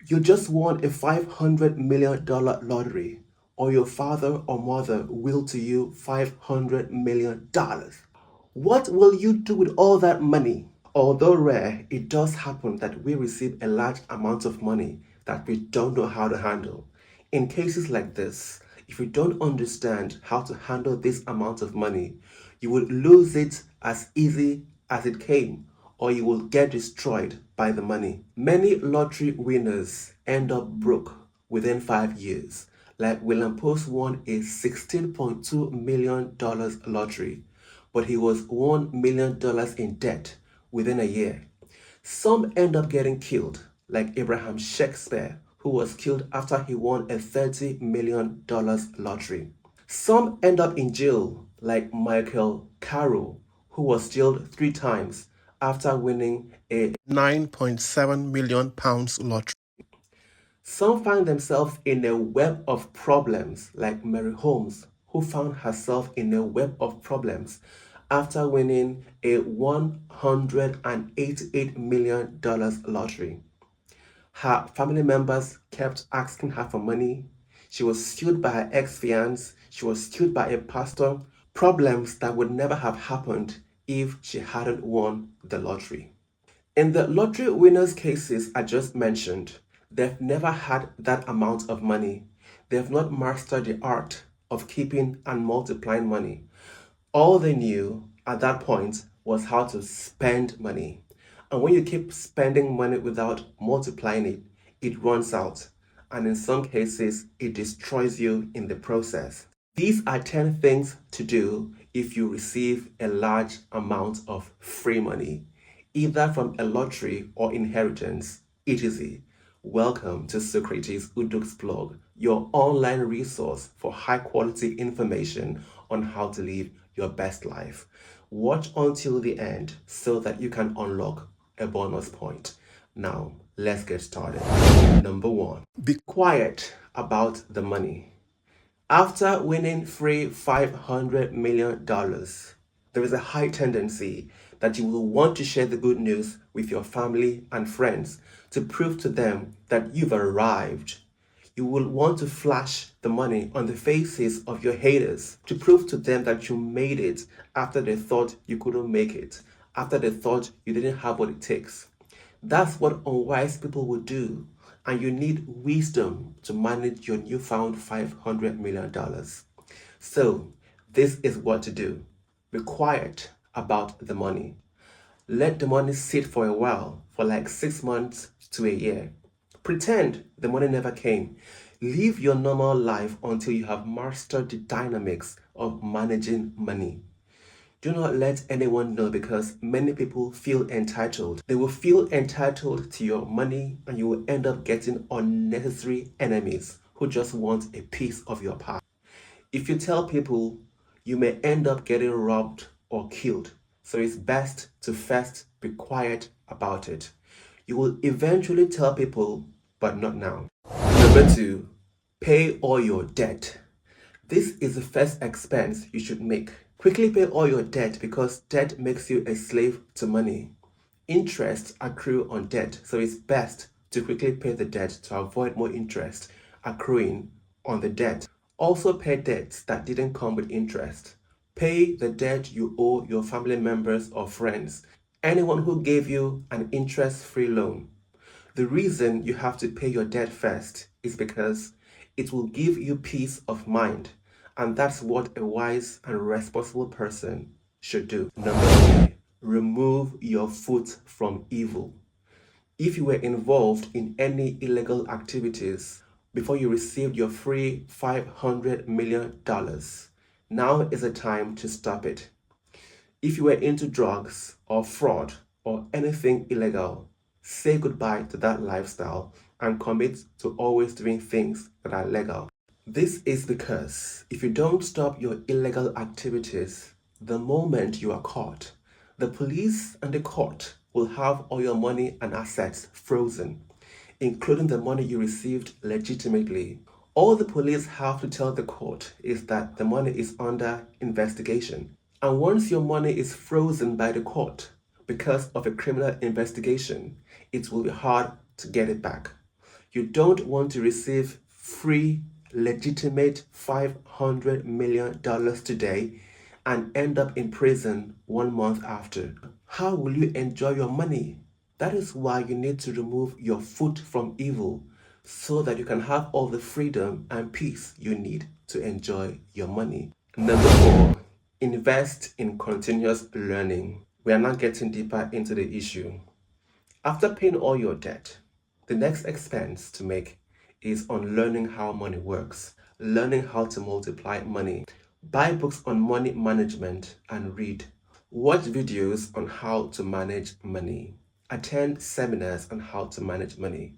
You just won a $500 million lottery, or your father or mother willed to you $500 million. What will you do with all that money? Although rare, it does happen that we receive a large amount of money that we don't know how to handle. In cases like this, if you don't understand how to handle this amount of money, you will lose it as easy as it came, or you will get destroyed by the money. Many lottery winners end up broke within 5 years. Like William Post won a $16.2 million lottery, but he was $1 million in debt within a year. Some end up getting killed, like Abraham Shakespeare, who was killed after he won a $30 million lottery. Some end up in jail, like Michael Carroll, who was jailed 3 times after winning a £9.7 million lottery. Some find themselves in a web of problems, like Mary Holmes, who found herself in a web of problems after winning a $188 million lottery. Her family members kept asking her for money. She was sued by her ex-fiance. She was sued by a pastor. Problems that would never have happened if she hadn't won the lottery. In the lottery winners' cases I just mentioned, they've never had that amount of money. They've not mastered the art of keeping and multiplying money. All they knew at that point was how to spend money. And when you keep spending money without multiplying it, it runs out. And in some cases, it destroys you in the process. These are 10 things to do if you receive a large amount of free money, either from a lottery or inheritance. ETC. Welcome to Socrates Uduk's blog, your online resource for high quality information on how to live your best life. Watch until the end so that you can unlock a bonus point. Now, let's get started. Number 1, be quiet about the money. After winning free $500 million, there is a high tendency that you will want to share the good news with your family and friends to prove to them that you've arrived. You will want to flash the money on the faces of your haters to prove to them that you made it after they thought you couldn't make it, after they thought you didn't have what it takes. That's what unwise people will do, and you need wisdom to manage your newfound $500 million. So, this is what to do. Be quiet about the money. Let the money sit for a while, for like 6 months to a year. Pretend the money never came. Live your normal life until you have mastered the dynamics of managing money. Do not let anyone know, because many people feel entitled. They will feel entitled to your money, and you will end up getting unnecessary enemies who just want a piece of your pie. If you tell people, you may end up getting robbed or killed. So it's best to first be quiet about it. You will eventually tell people, but not now. Number 2, pay all your debt. This is the first expense you should make. Quickly pay all your debt, because debt makes you a slave to money. Interest accrue on debt, so it's best to quickly pay the debt to avoid more interest accruing on the debt. Also pay debts that didn't come with interest. Pay the debt you owe your family members or friends, anyone who gave you an interest-free loan. The reason you have to pay your debt first is because it will give you peace of mind, and that's what a wise and responsible person should do. Number 3, remove your foot from evil. If you were involved in any illegal activities before you received your free $500 million, now is the time to stop it. If you were into drugs or fraud or anything illegal, say goodbye to that lifestyle and commit to always doing things that are legal. This is because if you don't stop your illegal activities, the moment you are caught, the police and the court will have all your money and assets frozen, including the money you received legitimately. All the police have to tell the court is that the money is under investigation. And once your money is frozen by the court because of a criminal investigation, it will be hard to get it back. You don't want to receive free, legitimate $500 million today and end up in prison 1 month after. How will you enjoy your money? That is why you need to remove your foot from evil so that you can have all the freedom and peace you need to enjoy your money. Number 4, invest in continuous learning. We are now getting deeper into the issue. After paying all your debt, the next expense to make is on learning how money works, learning how to multiply money. Buy books on money management and read. Watch videos on how to manage money. Attend seminars on how to manage money.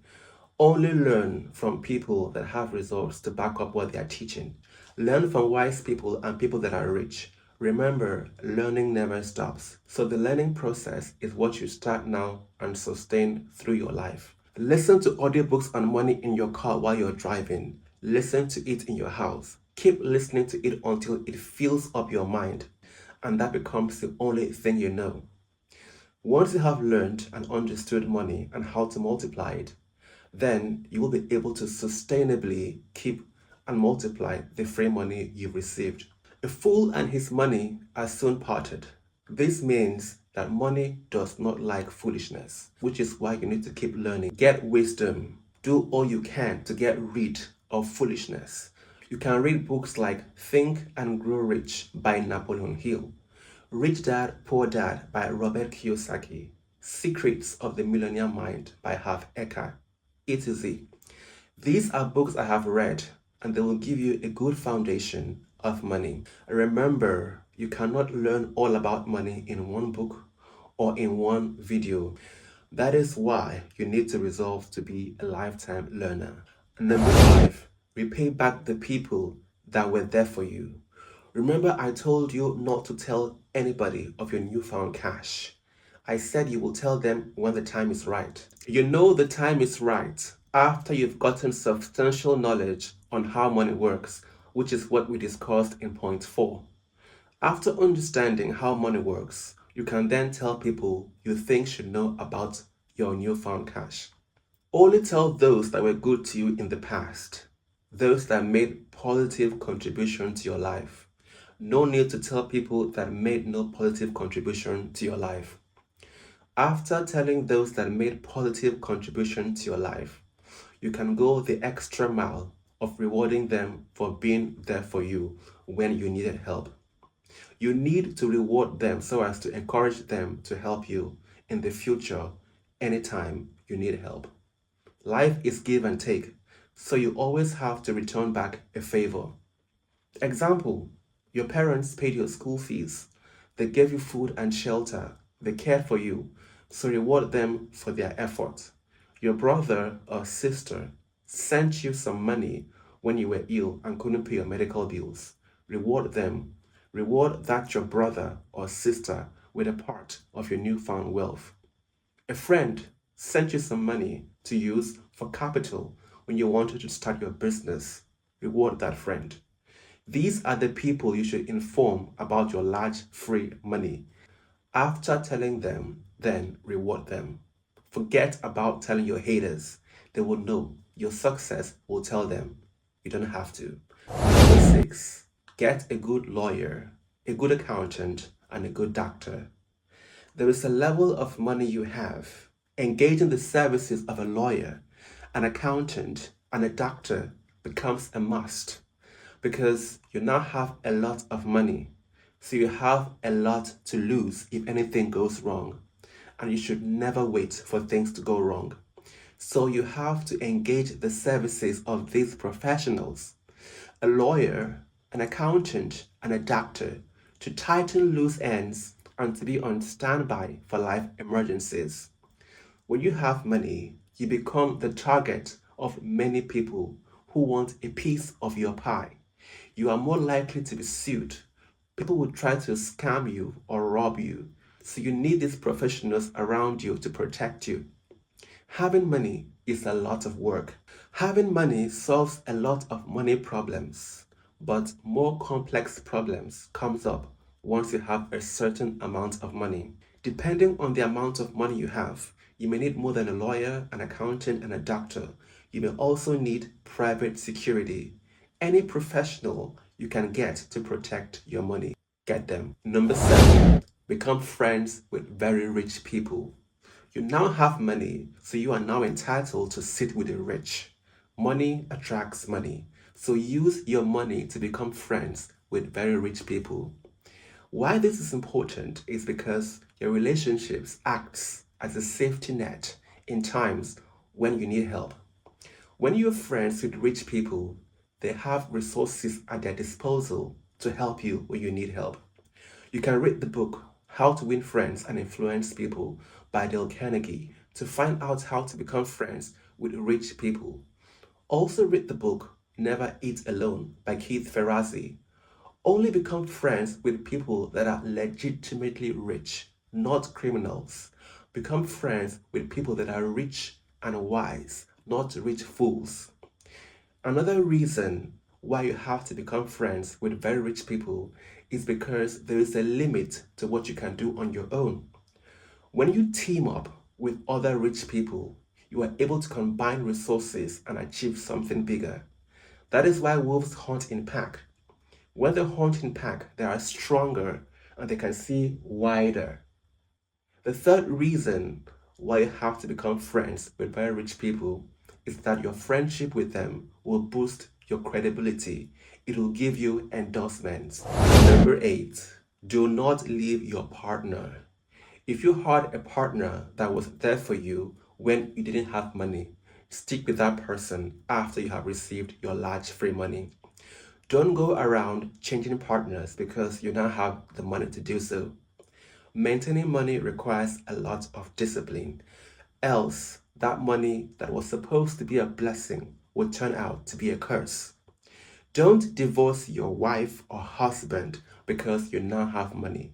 Only learn from people that have results to back up what they are teaching. Learn from wise people and people that are rich. Remember, learning never stops. So the learning process is what you start now and sustain through your life. Listen to audiobooks on money in your car while you're driving. Listen to it in your house. Keep listening to it until it fills up your mind, and that becomes the only thing you know. Once you have learned and understood money and how to multiply it, then you will be able to sustainably keep and multiply the free money you've received. A fool and his money are soon parted. This means that money does not like foolishness, which is why you need to keep learning. Get wisdom. Do all you can to get rid of foolishness. You can read books like Think and Grow Rich by Napoleon Hill, Rich Dad, Poor Dad by Robert Kiyosaki, Secrets of the Millionaire Mind by Harv Eker, etc. These are books I have read, and they will give you a good foundation of money. Remember, you cannot learn all about money in one book or in one video. That is why you need to resolve to be a lifetime learner. Number 5, repay back the people that were there for you. Remember, I told you not to tell anybody of your newfound cash. I said you will tell them when the time is right. You know the time is right after you've gotten substantial knowledge on how money works, which is what we discussed in point 4. After understanding how money works, you can then tell people you think should know about your newfound cash. Only tell those that were good to you in the past, those that made positive contribution to your life. No need to tell people that made no positive contribution to your life. After telling those that made positive contribution to your life, you can go the extra mile of rewarding them for being there for you when you needed help. You need to reward them so as to encourage them to help you in the future anytime you need help. Life is give and take, so you always have to return back a favor. Example, your parents paid your school fees. They gave you food and shelter. They cared for you, so reward them for their effort. Your brother or sister sent you some money when you were ill and couldn't pay your medical bills. Reward them. Reward that your brother or sister with a part of your newfound wealth. A friend sent you some money to use for capital when you wanted to start your business. Reward that friend. These are the people you should inform about your large free money. After telling them, then reward them. Forget about telling your haters. They will know. Your success will tell them. You don't have to. Number 6, get a good lawyer, a good accountant, and a good doctor. There is a level of money you have. Engage in the services of a lawyer, an accountant, and a doctor becomes a must because you now have a lot of money. So you have a lot to lose if anything goes wrong. And you should never wait for things to go wrong. So you have to engage the services of these professionals, a lawyer, an accountant, and a doctor, to tighten loose ends and to be on standby for life emergencies. When you have money, you become the target of many people who want a piece of your pie. You are more likely to be sued. People will try to scam you or rob you. So you need these professionals around you to protect you. Having money is a lot of work. Having money solves a lot of money problems, but more complex problems comes up once you have a certain amount of money. Depending on the amount of money you have, you may need more than a lawyer, an accountant, and a doctor. You may also need private security. Any professional you can get to protect your money, get them. Number 7, become friends with very rich people. You now have money, so you are now entitled to sit with the rich. Money attracts money, so use your money to become friends with very rich people. Why this is important is because your relationships acts as a safety net in times when you need help. When you're friends with rich people, they have resources at their disposal to help you when you need help. You can read the book How to Win Friends and Influence People by Dale Carnegie to find out how to become friends with rich people. Also read the book Never Eat Alone by Keith Ferrazzi. Only become friends with people that are legitimately rich, not criminals. Become friends with people that are rich and wise, not rich fools. Another reason why you have to become friends with very rich people is because there is a limit to what you can do on your own. When you team up with other rich people, you are able to combine resources and achieve something bigger. That is why wolves hunt in pack. When they hunt in pack, they are stronger and they can see wider. The third reason why you have to become friends with very rich people is that your friendship with them will boost your credibility. It will give you endorsements. Number 8, do not leave your partner. If you had a partner that was there for you when you didn't have money, stick with that person after you have received your large free money. Don't go around changing partners because you now have the money to do so. Maintaining money requires a lot of discipline, else that money that was supposed to be a blessing will turn out to be a curse. Don't divorce your wife or husband because you now have money.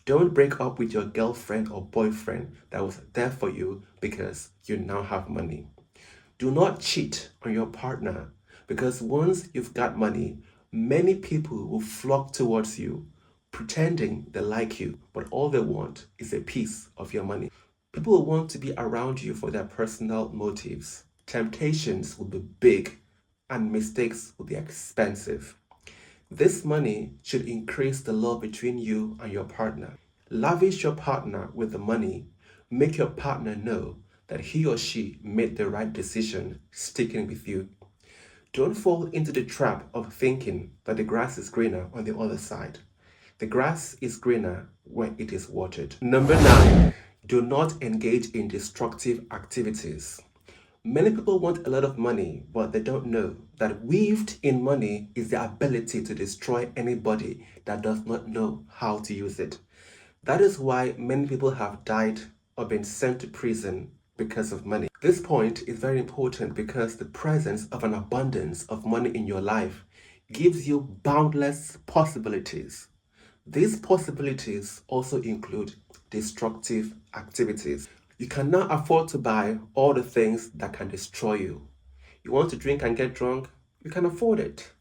Don't break up with your girlfriend or boyfriend that was there for you because you now have money. Do not cheat on your partner because once you've got money, many people will flock towards you pretending they like you, but all they want is a piece of your money. People will want to be around you for their personal motives. Temptations will be big and mistakes will be expensive. This money should increase the love between you and your partner. Lavish your partner with the money. Make your partner know that he or she made the right decision sticking with you. Don't fall into the trap of thinking that the grass is greener on the other side. The grass is greener when it is watered. Number 9, do not engage in destructive activities. Many people want a lot of money, but they don't know that weaved in money is the ability to destroy anybody that does not know how to use it. That is why many people have died or been sent to prison because of money. This point is very important because the presence of an abundance of money in your life gives you boundless possibilities. These possibilities also include destructive activities. You cannot afford to buy all the things that can destroy you. You want to drink and get drunk? You can afford it.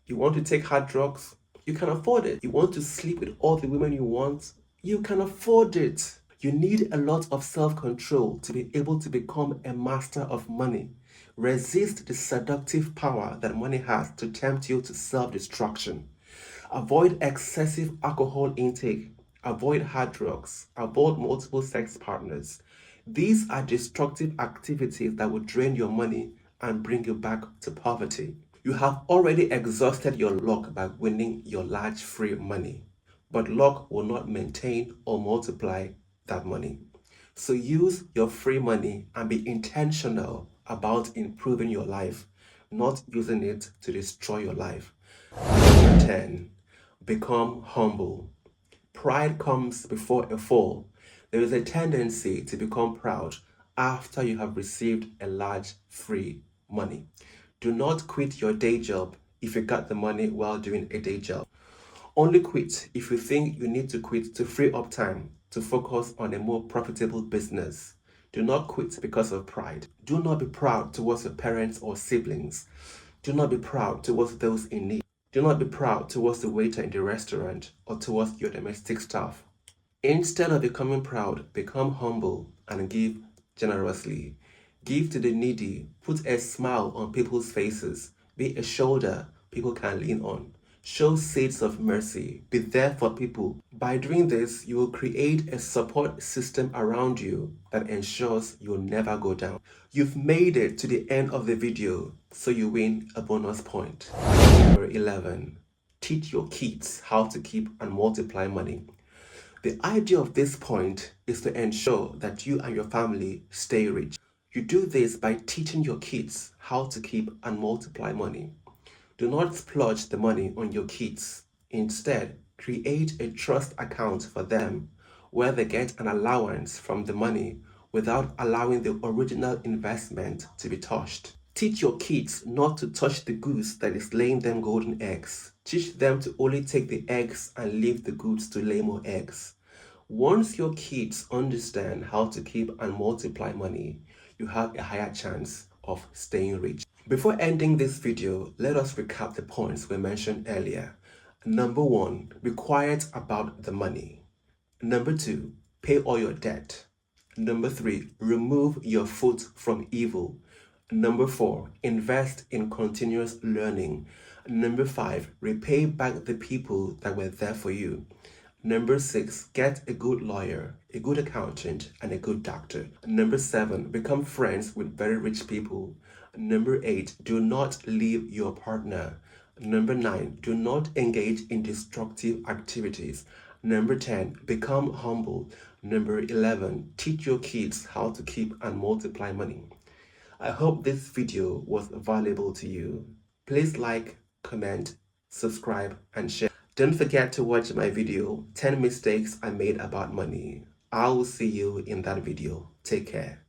You want to take hard drugs? You can afford it. You want to sleep with all the women you want? You can afford it. You need a lot of self-control to be able to become a master of money. Resist the seductive power that money has to tempt you to self-destruction. Avoid excessive alcohol intake. Avoid hard drugs. Avoid multiple sex partners. These are destructive activities that will drain your money and bring you back to poverty. You have already exhausted your luck by winning your large free money, but luck will not maintain or multiply that money. So use your free money and be intentional about improving your life, not using it to destroy your life. Number 10, become humble. Pride comes before a fall. There is a tendency to become proud after you have received a large free money. Do not quit your day job if you got the money while doing a day job. Only quit if you think you need to quit to free up time to focus on a more profitable business. Do not quit because of pride. Do not be proud towards your parents or siblings. Do not be proud towards those in need. Do not be proud towards the waiter in the restaurant or towards your domestic staff. Instead of becoming proud, become humble and give generously. Give to the needy. Put a smile on people's faces. Be a shoulder people can lean on. Show seeds of mercy. Be there for people. By doing this, you will create a support system around you that ensures you'll never go down. You've made it to the end of the video, so you win a bonus point. Number 11. Teach your kids how to keep and multiply money. The idea of this point is to ensure that you and your family stay rich. You do this by teaching your kids how to keep and multiply money. Do not splurge the money on your kids. Instead, create a trust account for them where they get an allowance from the money without allowing the original investment to be touched. Teach your kids not to touch the goose that is laying them golden eggs. Teach them to only take the eggs and leave the goose to lay more eggs. Once your kids understand how to keep and multiply money, you have a higher chance of staying rich. Before ending this video, let us recap the points we mentioned earlier. Number 1, be quiet about the money. Number 2, pay all your debt. Number 3, remove your foot from evil. Number 4, invest in continuous learning. Number 5, repay back the people that were there for you. Number 6, get a good lawyer, a good accountant, and a good doctor. Number 7, become friends with very rich people. Number 8, do not leave your partner. Number 9, do not engage in destructive activities. Number 10, become humble. Number 11, teach your kids how to keep and multiply money. I hope this video was valuable to you. Please like, comment, subscribe, and share. Don't forget to watch my video, 10 mistakes I made about money. I will see you in that video. Take care.